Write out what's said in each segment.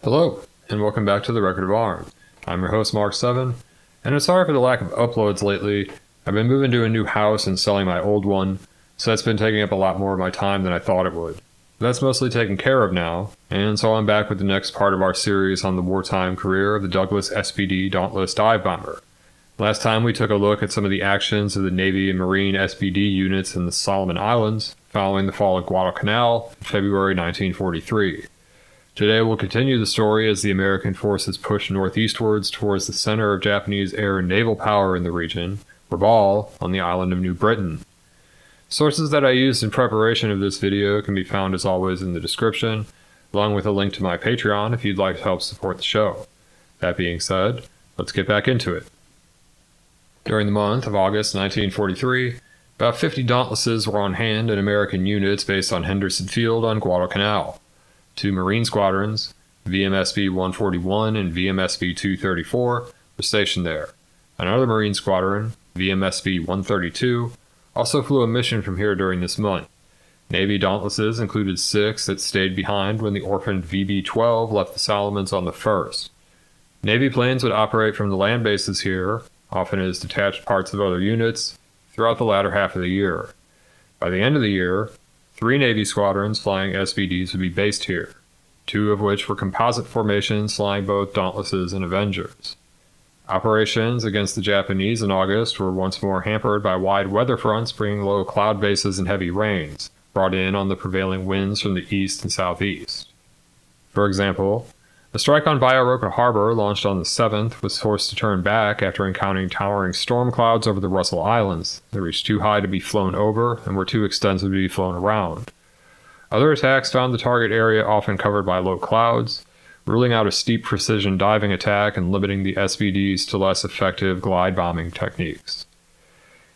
Hello, and welcome back to the Record of Arms. I'm your host, Mark7, and I'm sorry for the lack of uploads lately. I've been moving to a new house and selling my old one, so that's been taking up a lot more of my time than I thought it would. But that's mostly taken care of now, and so I'm back with the next part of our series on the wartime career of the Douglas SBD Dauntless dive bomber. Last time we took a look at some of the actions of the Navy and Marine SBD units in the Solomon Islands following the fall of Guadalcanal in February 1943. Today we'll continue the story as the American forces push northeastwards towards the center of Japanese air and naval power in the region, Rabaul, on the island of New Britain. Sources that I used in preparation of this video can be found as always in the description, along with a link to my Patreon if you'd like to help support the show. That being said, let's get back into it. During the month of August 1943, about 50 Dauntlesses were on hand in American units based on Henderson Field on Guadalcanal. Two Marine squadrons, VMSB 141 and VMSB 234, were stationed there. Another Marine squadron, VMSB 132, also flew a mission from here during this month. Navy Dauntlesses included 6 that stayed behind when the orphaned VB-12 left the Solomons on the 1st. Navy planes would operate from the land bases here, often as detached parts of other units, throughout the latter half of the year. By the end of the year, 3 Navy squadrons flying SBDs would be based here, 2 of which were composite formations flying both Dauntlesses and Avengers. Operations against the Japanese in August were once more hampered by wide weather fronts bringing low cloud bases and heavy rains, brought in on the prevailing winds from the east and southeast. For example, a strike on Bougainville Harbor, launched on the 7th, was forced to turn back after encountering towering storm clouds over the Russell Islands that reached too high to be flown over and were too extensive to be flown around. Other attacks found the target area often covered by low clouds, ruling out a steep precision diving attack and limiting the SBDs to less effective glide bombing techniques.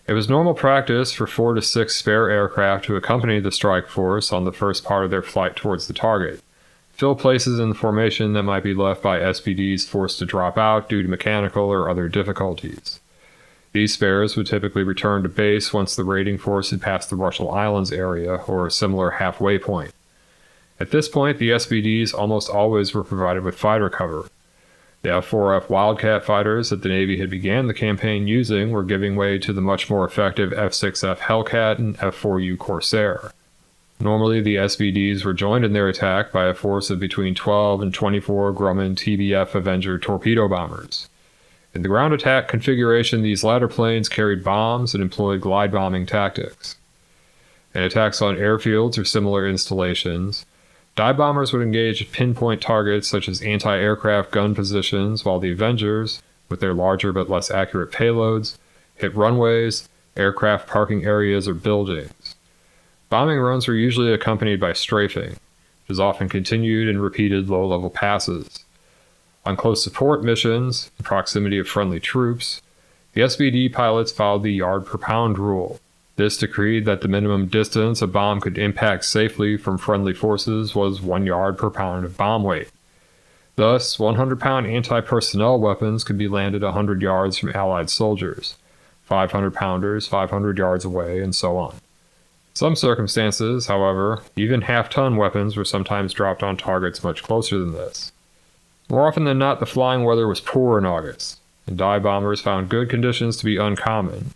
It was normal practice for 4 to 6 spare aircraft to accompany the strike force on the first part of their flight towards the target, fill places in the formation that might be left by SBDs forced to drop out due to mechanical or other difficulties. These spares would typically return to base once the raiding force had passed the Russell Islands area or a similar halfway point. At this point, the SBDs almost always were provided with fighter cover. The F-4F Wildcat fighters that the Navy had began the campaign using were giving way to the much more effective F-6F Hellcat and F-4U Corsair. Normally, the SBDs were joined in their attack by a force of between 12 and 24 Grumman TBF Avenger torpedo bombers. In the ground attack configuration, these latter planes carried bombs and employed glide bombing tactics. In attacks on airfields or similar installations, dive bombers would engage at pinpoint targets such as anti-aircraft gun positions, while the Avengers, with their larger but less accurate payloads, hit runways, aircraft parking areas, or buildings. Bombing runs were usually accompanied by strafing, which is often continued in repeated low-level passes. On close support missions, in proximity of friendly troops, the SBD pilots followed the yard-per-pound rule. This decreed that the minimum distance a bomb could impact safely from friendly forces was 1 yard per pound of bomb weight. Thus, 100-pound anti-personnel weapons could be landed 100 yards from Allied soldiers, 500-pounders 500 yards away, and so on. In some circumstances, however, even half-ton weapons were sometimes dropped on targets much closer than this. More often than not, the flying weather was poor in August, and dive bombers found good conditions to be uncommon.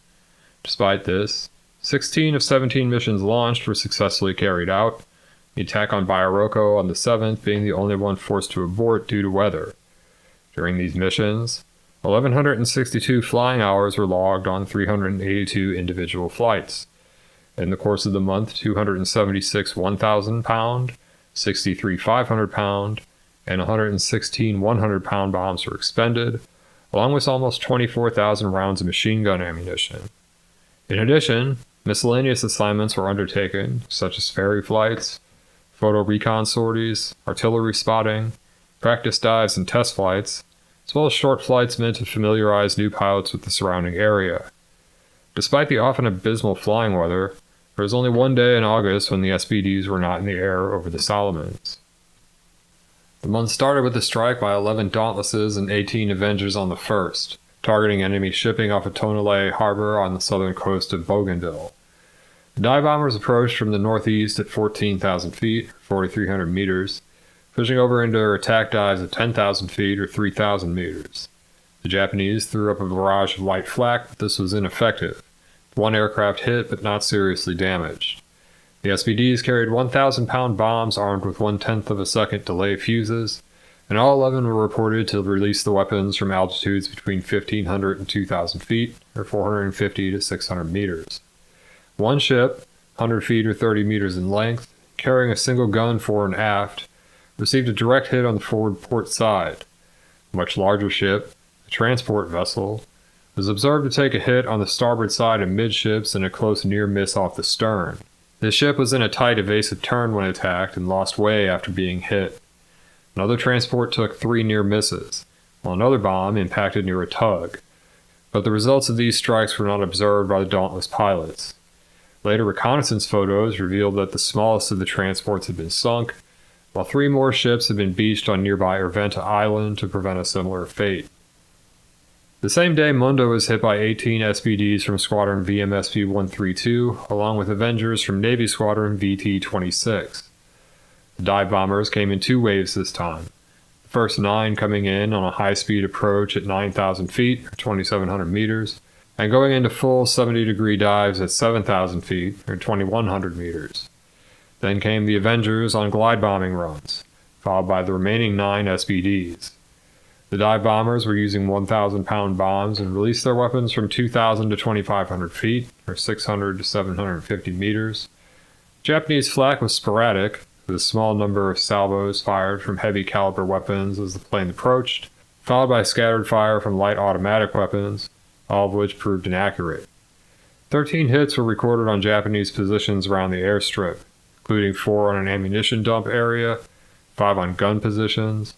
Despite this, 16 of 17 missions launched were successfully carried out, the attack on Bougainville on the 7th being the only one forced to abort due to weather. During these missions, 1,162 flying hours were logged on 382 individual flights. In the course of the month, 276 1,000-pound, 63 500-pound, and 116 100-pound bombs were expended, along with almost 24,000 rounds of machine gun ammunition. In addition, miscellaneous assignments were undertaken, such as ferry flights, photo recon sorties, artillery spotting, practice dives and test flights, as well as short flights meant to familiarize new pilots with the surrounding area. Despite the often abysmal flying weather, there was only one day in August when the SBDs were not in the air over the Solomons. The month started with a strike by 11 Dauntlesses and 18 Avengers on the 1st, targeting enemy shipping off of Tonelay Harbor on the southern coast of Bougainville. The dive bombers approached from the northeast at 14,000 feet, 4,300 meters, pushing over into their attack dives at 10,000 feet or 3,000 meters. The Japanese threw up a barrage of light flak, but this was ineffective. One aircraft hit, but not seriously damaged. The SBDs carried 1,000-pound bombs armed with 1/10 of a second delay fuses, and all 11 were reported to release the weapons from altitudes between 1,500 and 2,000 feet, or 450 to 600 meters. One ship, 100 feet or 30 meters in length, carrying a single gun fore and aft, received a direct hit on the forward port side. A much larger ship, a transport vessel, was observed to take a hit on the starboard side amidships and a close near miss off the stern. The ship was in a tight evasive turn when attacked and lost way after being hit. Another transport took 3 near misses, while another bomb impacted near a tug. But the results of these strikes were not observed by the Dauntless pilots. Later reconnaissance photos revealed that the smallest of the transports had been sunk, while 3 more ships had been beached on nearby Erventa Island to prevent a similar fate. The same day, Munda was hit by 18 SBDs from Squadron VMSP-132, along with Avengers from Navy Squadron VT-26. The dive bombers came in 2 waves this time, the first 9 coming in on a high-speed approach at 9,000 feet, or 2,700 meters, and going into full 70-degree dives at 7,000 feet, or 2,100 meters. Then came the Avengers on glide bombing runs, followed by the remaining 9 SBDs. The dive bombers were using 1,000-pound bombs and released their weapons from 2,000 to 2,500 feet, or 600 to 750 meters. Japanese flak was sporadic, with a small number of salvos fired from heavy-caliber weapons as the plane approached, followed by scattered fire from light automatic weapons, all of which proved inaccurate. 13 hits were recorded on Japanese positions around the airstrip, including 4 on an ammunition dump area, 5 on gun positions,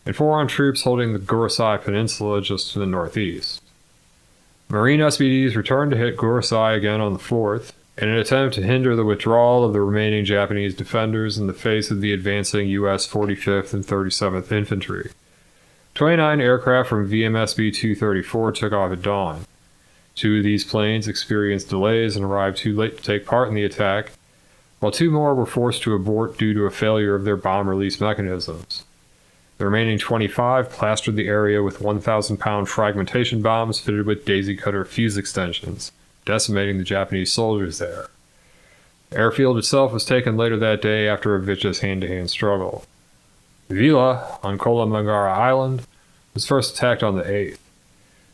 and 4 on troops holding the Gorosei Peninsula just to the northeast. Marine SBDs returned to hit Gorosei again on the 4th, in an attempt to hinder the withdrawal of the remaining Japanese defenders in the face of the advancing U.S. 45th and 37th Infantry. 29 aircraft from VMSB-234 took off at dawn. 2 of these planes experienced delays and arrived too late to take part in the attack, while 2 more were forced to abort due to a failure of their bomb release mechanisms. The remaining 25 plastered the area with 1,000-pound fragmentation bombs fitted with daisy cutter fuse extensions, decimating the Japanese soldiers there. The airfield itself was taken later that day after a vicious hand-to-hand struggle. Vila, on Kolamangara Island, was first attacked on the 8th.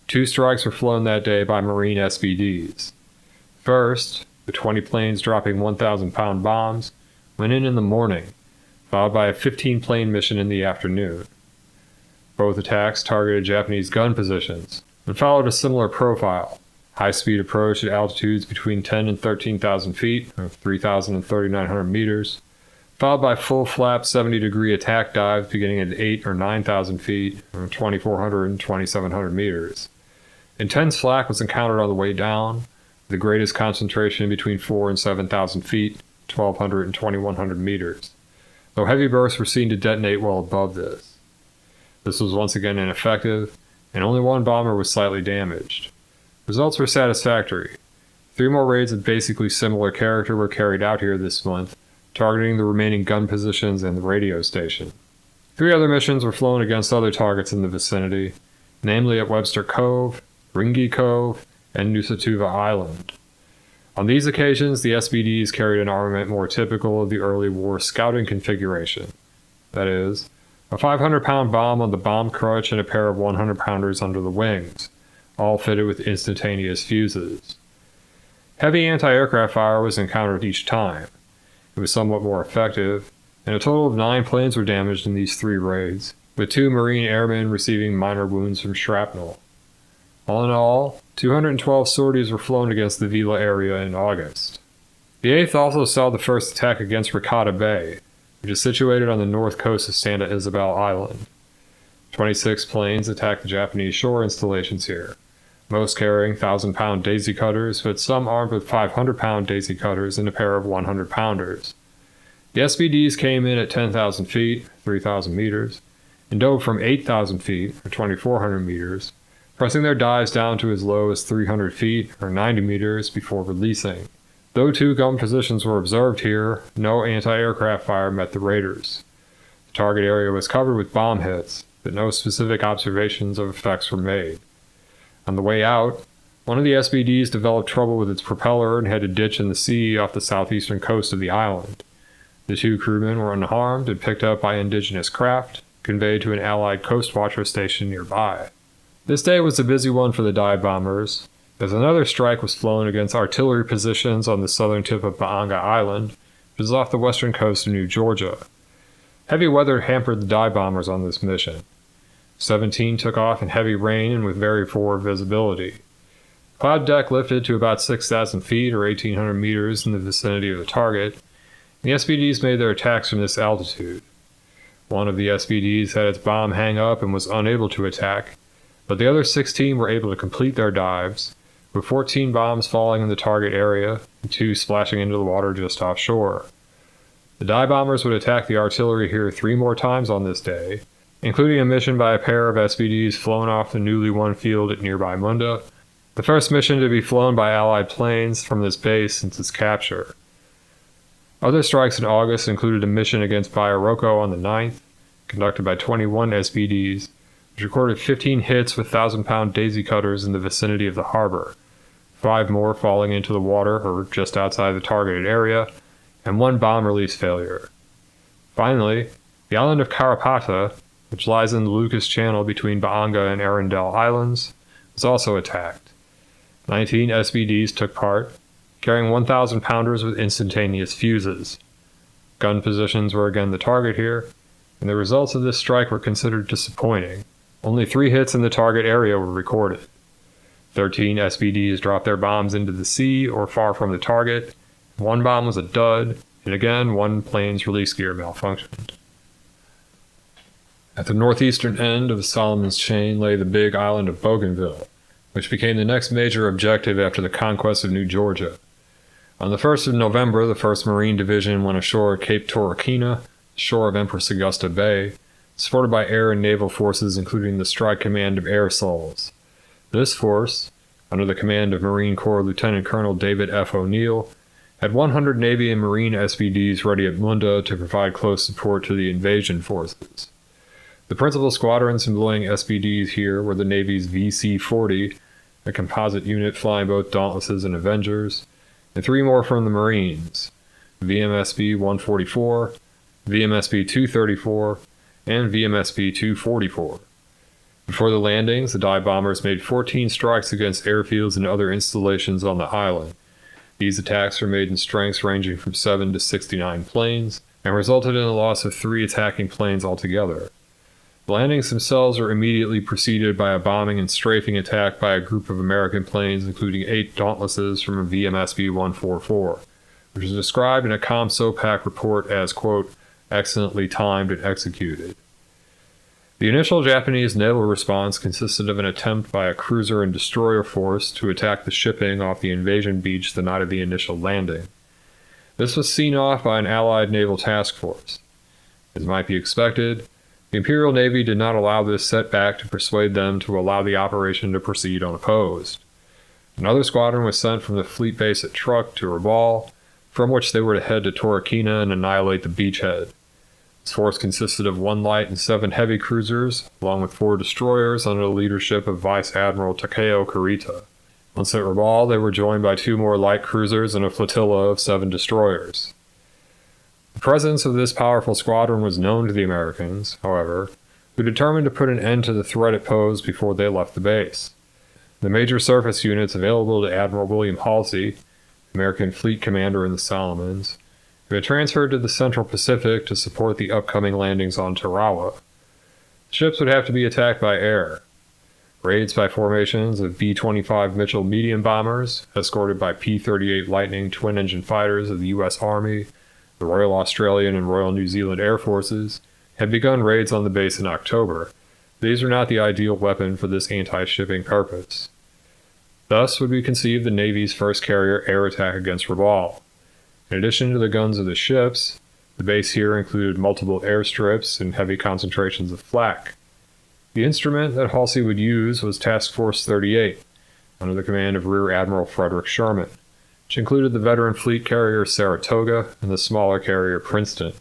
2 strikes were flown that day by Marine SBDs. First, the 20 planes dropping 1,000-pound bombs went in the morning, followed by a 15-plane mission in the afternoon. Both attacks targeted Japanese gun positions and followed a similar profile: high-speed approach at altitudes between 10 and 13,000 feet, or 3,000 and 3,900 meters, followed by full-flap 70-degree attack dives beginning at 8 or 9,000 feet, or 2,400 and 2,700 meters. Intense flak was encountered on the way down, the greatest concentration between 4 and 7,000 feet, 1,200 and 2,100 meters, though heavy bursts were seen to detonate well above this. This was once again ineffective, and only 1 bomber was slightly damaged. Results were satisfactory. 3 more raids of basically similar character were carried out here this month, targeting the remaining gun positions and the radio station. 3 other missions were flown against other targets in the vicinity, namely at Webster Cove, Ringi Cove, and Nusatuva Island. On these occasions, the SBDs carried an armament more typical of the early war scouting configuration. That is, a 500-pound bomb on the bomb crutch and a pair of 100-pounders under the wings, all fitted with instantaneous fuses. Heavy anti-aircraft fire was encountered each time. It was somewhat more effective, and a total of 9 planes were damaged in these 3 raids, with 2 Marine airmen receiving minor wounds from shrapnel. All in all, 212 sorties were flown against the Vila area in August. The 8th also saw the first attack against Ricotta Bay, which is situated on the north coast of Santa Isabel Island. 26 planes attacked the Japanese shore installations here, most carrying 1,000-pound daisy cutters, but some armed with 500-pound daisy cutters and a pair of 100-pounders. The SBDs came in at 10,000 feet, 3,000 meters, and dove from 8,000 feet, or 2,400 meters, pressing their dives down to as low as 300 feet, or 90 meters, before releasing. Though 2 gun positions were observed here, no anti-aircraft fire met the raiders. The target area was covered with bomb hits, but no specific observations of effects were made. On the way out, one of the SBDs developed trouble with its propeller and had to ditch in the sea off the southeastern coast of the island. The two crewmen were unharmed and picked up by indigenous craft, conveyed to an Allied coast watcher station nearby. This day was a busy one for the dive bombers, as another strike was flown against artillery positions on the southern tip of Baanga Island, which is off the western coast of New Georgia. Heavy weather hampered the dive bombers on this mission. 17 took off in heavy rain and with very poor visibility. Cloud deck lifted to about 6,000 feet or 1,800 meters in the vicinity of the target, and the SBDs made their attacks from this altitude. One of the SBDs had its bomb hang up and was unable to attack, but the other 16 were able to complete their dives, with 14 bombs falling in the target area and 2 splashing into the water just offshore. The dive bombers would attack the artillery here 3 more times on this day, including a mission by a pair of SBDs flown off the newly won field at nearby Munda, the first mission to be flown by Allied planes from this base since its capture. Other strikes in August included a mission against Barret on the 9th, conducted by 21 SBDs, which recorded 15 hits with 1,000-pound daisy cutters in the vicinity of the harbor, 5 more falling into the water or just outside the targeted area, and 1 bomb release failure. Finally, the island of Karapata, which lies in the Lucas Channel between Baanga and Arundel Islands, was also attacked. 19 SBDs took part, carrying 1,000-pounders with instantaneous fuses. Gun positions were again the target here, and the results of this strike were considered disappointing. Only 3 hits in the target area were recorded. 13 SBDs dropped their bombs into the sea or far from the target. 1 bomb was a dud, and again 1 plane's release gear malfunctioned. At the northeastern end of the Solomon's Chain lay the big island of Bougainville, which became the next major objective after the conquest of New Georgia. On the 1st of November, the 1st Marine Division went ashore at Cape Torquena, shore of Empress Augusta Bay, supported by air and naval forces including the Strike Command of Air Sols. This force, under the command of Marine Corps Lieutenant Colonel David F. O'Neill, had 100 Navy and Marine SBDs ready at Munda to provide close support to the invasion forces. The principal squadrons employing SBDs here were the Navy's VC-40, a composite unit flying both Dauntlesses and Avengers, and 3 more from the Marines, VMSB-144, VMSB-234, and VMSB-244. Before the landings, the dive bombers made 14 strikes against airfields and other installations on the island. These attacks were made in strengths ranging from 7 to 69 planes, and resulted in the loss of 3 attacking planes altogether. The landings themselves were immediately preceded by a bombing and strafing attack by a group of American planes, including 8 Dauntlesses from a VMSB-144, which is described in a ComSoPac report as, quote, excellently timed and executed. The initial Japanese naval response consisted of an attempt by a cruiser and destroyer force to attack the shipping off the invasion beach the night of the initial landing. This was seen off by an Allied naval task force. As might be expected, the Imperial Navy did not allow this setback to persuade them to allow the operation to proceed unopposed. Another squadron was sent from the fleet base at Truk to Rabaul, from which they were to head to Torquena and annihilate the beachhead. This force consisted of 1 light and 7 heavy cruisers, along with 4 destroyers under the leadership of Vice Admiral Takeo Kurita. Once at Rabaul, they were joined by 2 more light cruisers and a flotilla of 7 destroyers. The presence of this powerful squadron was known to the Americans, however, who determined to put an end to the threat it posed before they left the base. The major surface units available to Admiral William Halsey, American fleet commander in the Solomons, who had transferred to the Central Pacific to support the upcoming landings on Tarawa. The ships would have to be attacked by air. Raids by formations of B-25 Mitchell medium bombers, escorted by P-38 Lightning twin-engine fighters of the U.S. Army, the Royal Australian and Royal New Zealand Air Forces, had begun raids on the base in October. These are not the ideal weapon for this anti-shipping purpose. Thus would be conceived the Navy's first carrier air attack against Rabaul. In addition to the guns of the ships, the base here included multiple airstrips and heavy concentrations of flak. The instrument that Halsey would use was Task Force 38, under the command of Rear Admiral Frederick Sherman, which included the veteran fleet carrier Saratoga and the smaller carrier Princeton.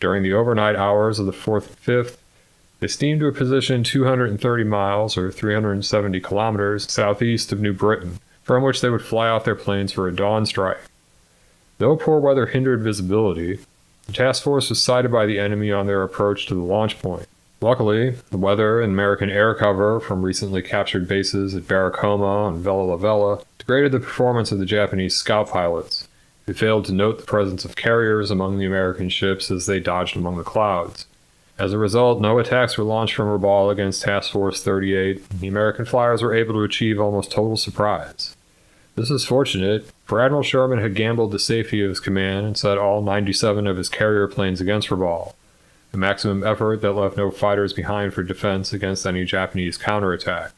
During the overnight hours of the 4th and 5th, they steamed to a position 230 miles or 370 kilometers southeast of New Britain, from which they would fly off their planes for a dawn strike. Though poor weather hindered visibility, the task force was sighted by the enemy on their approach to the launch point. Luckily, the weather and American air cover from recently captured bases at Barracoma and Vella La Vella degraded the performance of the Japanese scout pilots, who failed to note the presence of carriers among the American ships as they dodged among the clouds. As a result, no attacks were launched from Rabaul against Task Force 38, and the American flyers were able to achieve almost total surprise. This is fortunate, for Admiral Sherman had gambled the safety of his command and set all 97 of his carrier planes against Rabaul, a maximum effort that left no fighters behind for defense against any Japanese counterattack.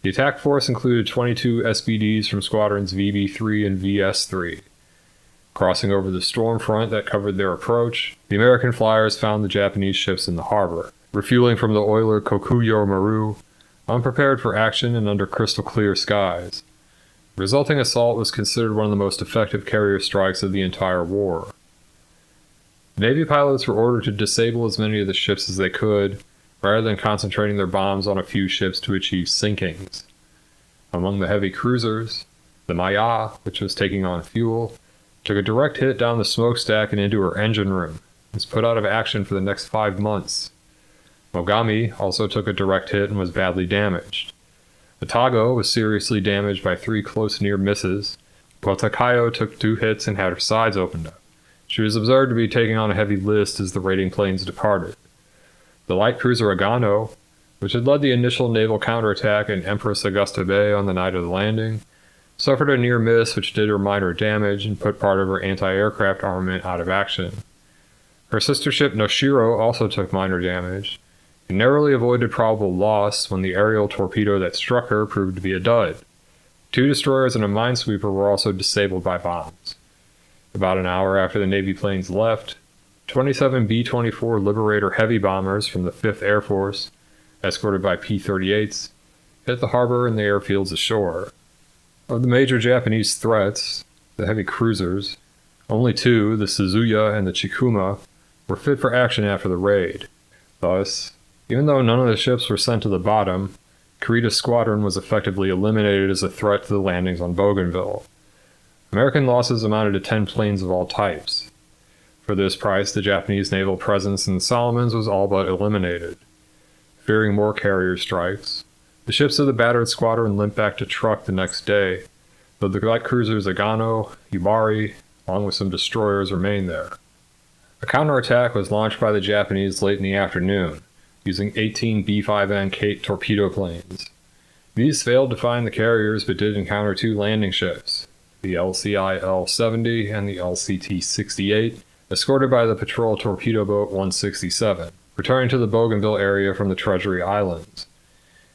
The attack force included 22 SBDs from squadrons VB3 and VS3. Crossing over the storm front that covered their approach, the American flyers found the Japanese ships in the harbor, refueling from the oiler Kokuyo Maru, unprepared for action and under crystal-clear skies. The resulting assault was considered one of the most effective carrier strikes of the entire war. The Navy pilots were ordered to disable as many of the ships as they could, rather than concentrating their bombs on a few ships to achieve sinkings. Among the heavy cruisers, the Maya, which was taking on fuel, took a direct hit down the smokestack and into her engine room, and was put out of action for the next 5 months. Mogami also took a direct hit and was badly damaged. The Tago was seriously damaged by 3 close near misses, while Takayo took 2 hits and had her sides opened up. She was observed to be taking on a heavy list as the raiding planes departed. The light cruiser Agano, which had led the initial naval counterattack in Empress Augusta Bay on the night of the landing, suffered a near miss which did her minor damage and put part of her anti-aircraft armament out of action. Her sister ship Noshiro also took minor damage, and narrowly avoided probable loss when the aerial torpedo that struck her proved to be a dud. 2 destroyers and a minesweeper were also disabled by bombs. About an hour after the Navy planes left, 27 B-24 Liberator heavy bombers from the 5th Air Force, escorted by P-38s, hit the harbor and the airfields ashore. Of the major Japanese threats, the heavy cruisers, only 2, the Suzuya and the Chikuma, were fit for action after the raid. Thus, even though none of the ships were sent to the bottom, Kurita's squadron was effectively eliminated as a threat to the landings on Bougainville. American losses amounted to 10 planes of all types. For this price, the Japanese naval presence in the Solomons was all but eliminated. Fearing more carrier strikes, the ships of the battered squadron limped back to Truk the next day, though the light cruisers Agano, Yubari, along with some destroyers, remained there. A counterattack was launched by the Japanese late in the afternoon, using 18 B-5N Kate torpedo planes. These failed to find the carriers but did encounter 2 landing ships, the LCI-L-70 and the LCT-68, escorted by the patrol torpedo boat 167, returning to the Bougainville area from the Treasury Islands.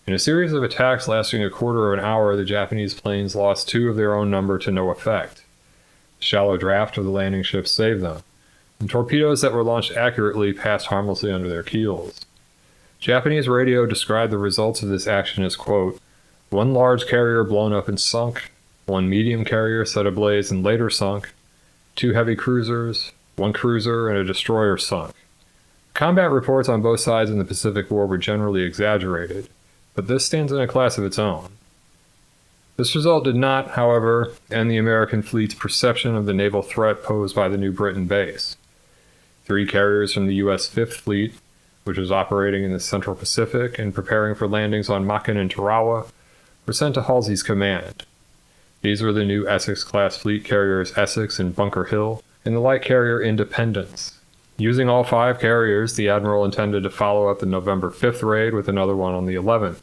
In a series of attacks lasting a quarter of an hour, the Japanese planes lost 2 of their own number to no effect. The shallow draft of the landing ships saved them, and torpedoes that were launched accurately passed harmlessly under their keels. Japanese radio described the results of this action as, quote, 1 large carrier blown up and sunk, 1 medium carrier set ablaze and later sunk, 2 heavy cruisers, 1 cruiser, and a destroyer sunk. Combat reports on both sides in the Pacific War were generally exaggerated, but this stands in a class of its own. This result did not, however, end the American fleet's perception of the naval threat posed by the New Britain base. 3 carriers from the U.S. Fifth Fleet, which was operating in the Central Pacific and preparing for landings on Makin and Tarawa, were sent to Halsey's command. These were the new Essex-class fleet carriers Essex and Bunker Hill, and the light carrier Independence. Using all 5 carriers, the Admiral intended to follow up the November 5th raid with another one on the 11th.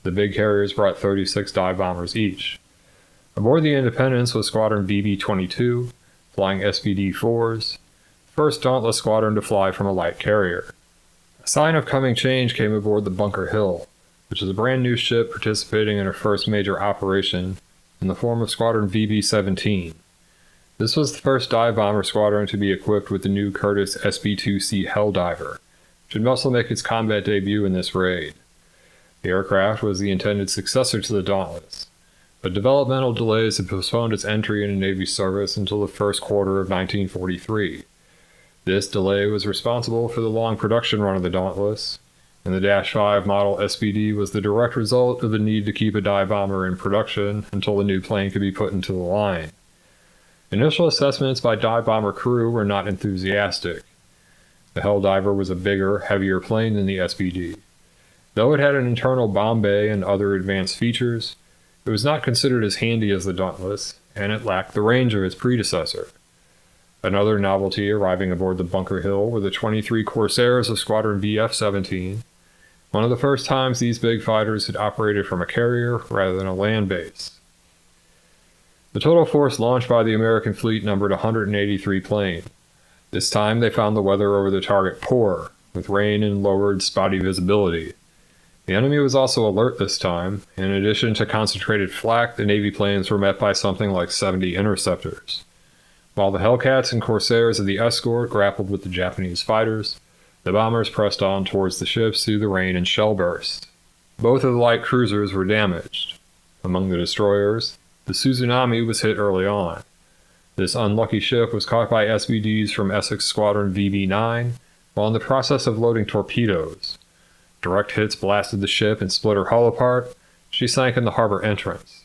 The big carriers brought 36 dive bombers each. Aboard the Independence was Squadron BB-22, flying SBD-4s, the first Dauntless squadron to fly from a light carrier. A sign of coming change came aboard the Bunker Hill, which is a brand new ship participating in her first major operation in the form of Squadron VB-17. This was the first dive bomber squadron to be equipped with the new Curtiss SB-2C Helldiver, which would also make its combat debut in this raid. The aircraft was the intended successor to the Dauntless, but developmental delays had postponed its entry into Navy service until the first quarter of 1943. This delay was responsible for the long production run of the Dauntless, and the Dash 5 model SBD was the direct result of the need to keep a dive bomber in production until the new plane could be put into the line. Initial assessments by dive bomber crew were not enthusiastic. The Helldiver was a bigger, heavier plane than the SBD. Though it had an internal bomb bay and other advanced features, it was not considered as handy as the Dauntless, and it lacked the range of its predecessor. Another novelty arriving aboard the Bunker Hill were the 23 Corsairs of Squadron BF-17, one of the first times these big fighters had operated from a carrier rather than a land base. The total force launched by the American fleet numbered 183 planes. This time they found the weather over the target poor, with rain and lowered spotty visibility. The enemy was also alert this time. In addition to concentrated flak, the Navy planes were met by something like 70 interceptors. While the Hellcats and Corsairs of the escort grappled with the Japanese fighters, the bombers pressed on towards the ships through the rain and shell bursts. Both of the light cruisers were damaged. Among the destroyers, the Suzunami was hit early on. This unlucky ship was caught by SBDs from Essex Squadron VB-9 while in the process of loading torpedoes. Direct hits blasted the ship and split her hull apart. She sank in the harbor entrance.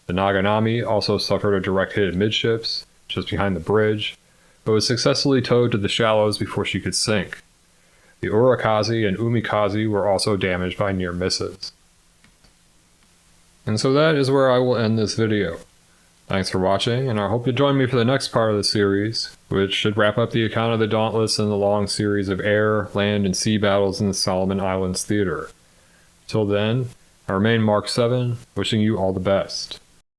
The Naganami also suffered a direct hit amidships, just behind the bridge, but was successfully towed to the shallows before she could sink. The Urakazi and Umikazi were also damaged by near misses. And so that is where I will end this video. Thanks for watching, and I hope you join me for the next part of the series, which should wrap up the account of the Dauntless and the long series of air, land, and sea battles in the Solomon Islands theater. Till then, I remain Mark 7, wishing you all the best.